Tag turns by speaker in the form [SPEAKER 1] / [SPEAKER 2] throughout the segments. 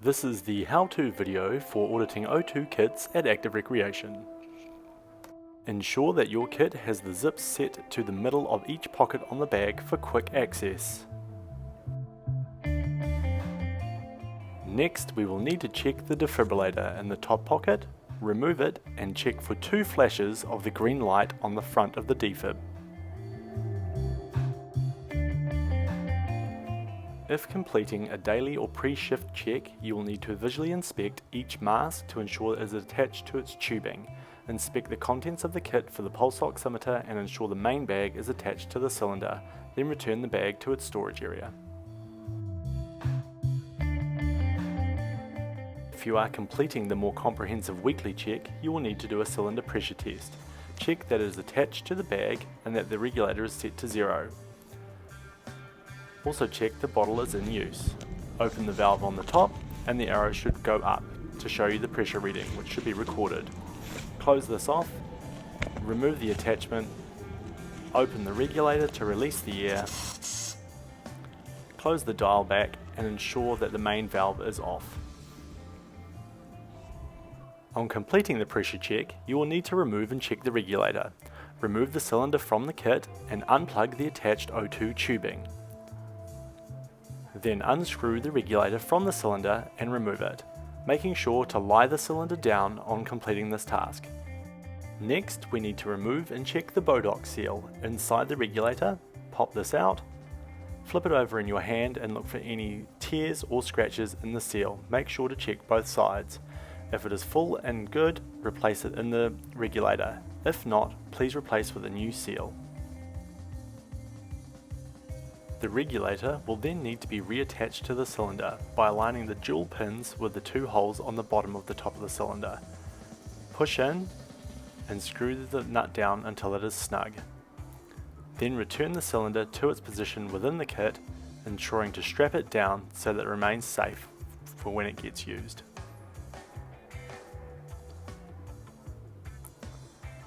[SPEAKER 1] This is the how-to video for auditing O2 kits at Active Recreation. Ensure that your kit has the zips set to the middle of each pocket on the bag for quick access. Next, we will need to check the defibrillator in the top pocket, remove it, and check for 2 flashes of the green light on the front of the defib. If completing a daily or pre-shift check, you will need to visually inspect each mask to ensure it is attached to its tubing. Inspect the contents of the kit for the pulse oximeter and ensure the main bag is attached to the cylinder, then return the bag to its storage area. If you are completing the more comprehensive weekly check, you will need to do a cylinder pressure test. Check that it is attached to the bag and that the regulator is set to 0. Also check the bottle is in use. Open the valve on the top and the arrow should go up to show you the pressure reading, which should be recorded. Close this off, remove the attachment, open the regulator to release the air, close the dial back and ensure that the main valve is off. On completing the pressure check, you will need to remove and check the regulator. Remove the cylinder from the kit and unplug the attached O2 tubing. Then unscrew the regulator from the cylinder and remove it, making sure to lie the cylinder down on completing this task. Next, we need to remove and check the Bodoc seal inside the regulator. Pop this out, flip it over in your hand and look for any tears or scratches in the seal. Make sure to check both sides. If it is full and good, replace it in the regulator. If not, please replace with a new seal. The regulator will then need to be reattached to the cylinder by aligning the dual pins with the 2 holes on the bottom of the top of the cylinder. Push in and screw the nut down until it is snug. Then return the cylinder to its position within the kit, ensuring to strap it down so that it remains safe for when it gets used.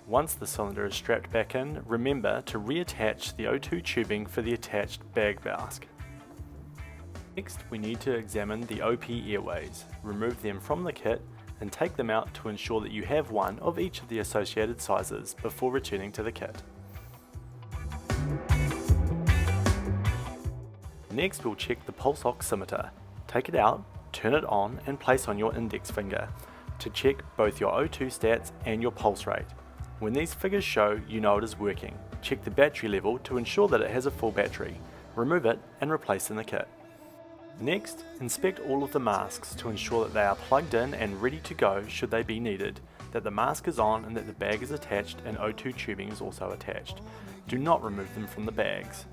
[SPEAKER 1] Once the cylinder is strapped back in, remember to reattach the O2 tubing for the attached bag mask. Next, we need to examine the OP airways. Remove them from the kit and take them out to ensure that you have one of each of the associated sizes before returning to the kit. Next, we'll check the pulse oximeter. Take it out, turn it on and place on your index finger to check both your O2 stats and your pulse rate. When these figures show, you know it is working. Check the battery level to ensure that it has a full battery. Remove it and replace in the kit. Next, inspect all of the masks to ensure that they are plugged in and ready to go should they be needed, that the mask is on and that the bag is attached and O2 tubing is also attached. Do not remove them from the bags.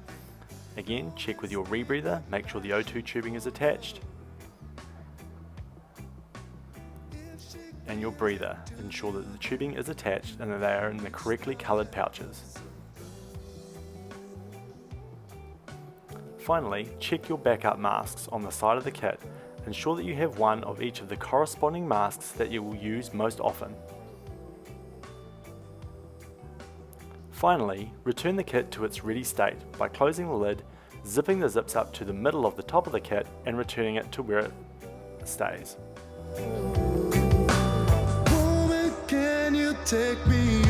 [SPEAKER 1] Again, check with your rebreather, make sure the O2 tubing is attached, and your breather. Ensure that the tubing is attached and that they are in the correctly coloured pouches. Finally, check your backup masks on the side of the kit. Ensure that you have one of each of the corresponding masks that you will use most often. Finally, return the kit to its ready state by closing the lid, zipping the zips up to the middle of the top of the kit and returning it to where it stays.
[SPEAKER 2] Take me